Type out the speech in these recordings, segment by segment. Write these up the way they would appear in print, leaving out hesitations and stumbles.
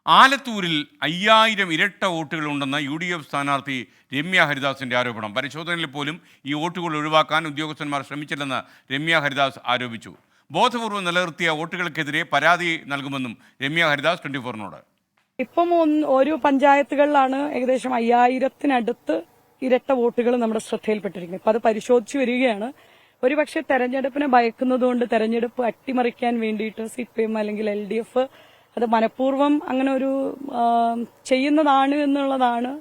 ആലത്തൂരിൽ 5000 ഇരട്ട വോട്ടുകളുണ്ടെന്ന UDF സ്ഥാനാർത്ഥി രമ്യ ഹരിദാസിന്റെ ആരോപണം. പരിശോധനയിൽ പോലും ഈ വോട്ടുകൾ ഒഴിവാക്കാൻ ഉദ്യോഗസ്ഥന്മാർ ശ്രമിച്ചില്ലെന്ന് രമ്യ ഹരിദാസ് ആരോപിച്ചു. ബോധപൂർവ്വം നിലനിർത്തിയ വോട്ടുകൾക്കെതിരെ പരാതി നൽകുമെന്നും രമ്യ ഹരിദാസ് 24-നോട്. ഇപ്പം ഒരു പഞ്ചായത്തുകളിലാണ് ഏകദേശം 5000-നടുത്ത് ഇരട്ട വോട്ടുകൾ നമ്മുടെ ശ്രദ്ധയിൽപ്പെട്ടിരിക്കുന്നത്. ഇപ്പം അത് പരിശോധിച്ചു വരികയാണ്. ഒരുപക്ഷെ തെരഞ്ഞെടുപ്പിനെ ഭയക്കുന്നതുകൊണ്ട് തെരഞ്ഞെടുപ്പ് അട്ടിമറിക്കാൻ വേണ്ടിയിട്ട് CPM അല്ലെങ്കിൽ LDF അത് മനഃപൂർവ്വം അങ്ങനെ ഒരു ചെയ്യുന്നതാണ് എന്നുള്ളതാണ്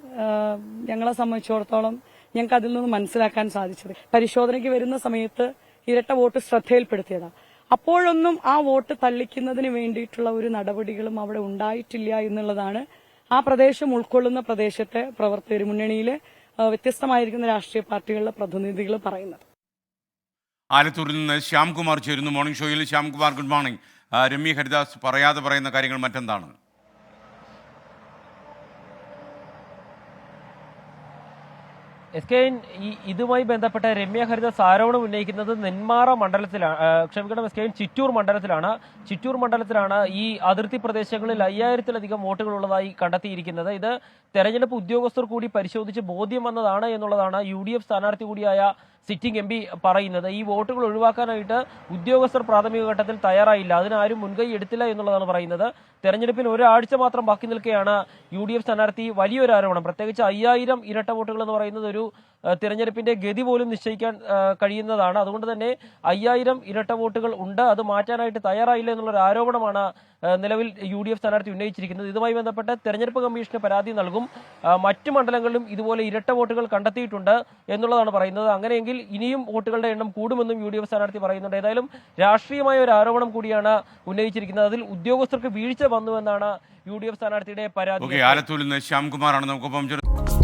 ഞങ്ങളെ സംബന്ധിച്ചിടത്തോളം ഞങ്ങൾക്ക് അതിൽ നിന്ന് മനസ്സിലാക്കാൻ സാധിച്ചത്. പരിശോധനയ്ക്ക് വരുന്ന സമയത്ത് ഇരട്ട വോട്ട് ശ്രദ്ധയിൽപ്പെടുത്തിയതാണ്. അപ്പോഴൊന്നും ആ വോട്ട് തള്ളിക്കുന്നതിന് വേണ്ടിയിട്ടുള്ള ഒരു നടപടികളും അവിടെ ഉണ്ടായിട്ടില്ല എന്നുള്ളതാണ് ആ പ്രദേശം ഉൾക്കൊള്ളുന്ന പ്രദേശത്തെ പ്രവർത്തകർ, മുന്നണിയിലെ വ്യത്യസ്തമായിരിക്കുന്ന രാഷ്ട്രീയ പാർട്ടികളുടെ പ്രതിനിധികൾ പറയുന്നത്. ആലത്തൂരിൽ നിന്ന് ശ്യാംകുമാർ ചേരുന്നു മോർണിംഗ് ഷോയിൽ. Shyamkumar, good morning. രമ്യ ഹരിദാസ് പറയാതെ പറയുന്ന കാര്യങ്ങൾ മറ്റെന്താണ്? ഇതുമായി ബന്ധപ്പെട്ട രമ്യ ഹരിദാസ് ആരോപണം ഉന്നയിക്കുന്നത് നെന്മാറ മണ്ഡലത്തിലാണ്, ക്ഷമിക്കണം ചിറ്റൂർ മണ്ഡലത്തിലാണ്. ചിറ്റൂർ മണ്ഡലത്തിലാണ് ഈ അതിർത്തി പ്രദേശങ്ങളിൽ 5000-ലധികം വോട്ടുകൾ ഉള്ളതായി കണ്ടെത്തിയിരിക്കുന്നത്. ഇത് തെരഞ്ഞെടുപ്പ് ഉദ്യോഗസ്ഥർ കൂടി പരിശോധിച്ച് ബോധ്യം വന്നതാണ് എന്നുള്ളതാണ് UDF സ്ഥാനാർത്ഥി കൂടിയായ സിറ്റിംഗ് MP പറയുന്നത്. ഈ വോട്ടുകൾ ഒഴിവാക്കാനായിട്ട് ഉദ്യോഗസ്ഥർ പ്രാഥമിക ഘട്ടത്തിൽ തയ്യാറായില്ല, അതിനാരും മുൻകൈ എടുത്തില്ല എന്നുള്ളതാണ് പറയുന്നത്. തെരഞ്ഞെടുപ്പിന് ഒരാഴ്ച മാത്രം ബാക്കി നിൽക്കെയാണ് UDF സ്ഥാനാർത്ഥി വലിയൊരു ആരോപണം, പ്രത്യേകിച്ച് 5000 ഇരട്ട വോട്ടുകൾ എന്ന് പറയുന്നത് ഒരു തിരഞ്ഞെടുപ്പിന്റെ ഗതി പോലും നിശ്ചയിക്കാൻ കഴിയുന്നതാണ്. അതുകൊണ്ട് തന്നെ 5000 ഇരട്ട വോട്ടുകൾ ഉണ്ട്, അത് മാറ്റാനായിട്ട് തയ്യാറായില്ല എന്നുള്ളൊരു ആരോപണമാണ് നിലവിൽ UDF സ്ഥാനാർത്ഥി ഉന്നയിച്ചിരിക്കുന്നത്. ഇതുമായി ബന്ധപ്പെട്ട് തെരഞ്ഞെടുപ്പ് കമ്മീഷന് പരാതി നൽകും. മറ്റു മണ്ഡലങ്ങളിലും ഇതുപോലെ ഇരട്ട വോട്ടുകൾ കണ്ടെത്തിയിട്ടുണ്ട് എന്നുള്ളതാണ് പറയുന്നത്. അങ്ങനെയെങ്കിൽ ഇനിയും വോട്ടുകളുടെ എണ്ണം കൂടുമെന്നും UDF സ്ഥാനാർത്ഥി പറയുന്നുണ്ട്. ഏതായാലും രാഷ്ട്രീയമായ ഒരു ആരോപണം കൂടിയാണ് ഉന്നയിച്ചിരിക്കുന്നത്. അതിൽ ഉദ്യോഗസ്ഥർക്ക് വീഴ്ച വന്നുവെന്നാണ് UDF സ്ഥാനാർത്ഥിയുടെ പരാതി. ആലത്തൂരിൽ നിന്ന് ശ്യാംകുമാറാണ് നമുക്കൊപ്പം.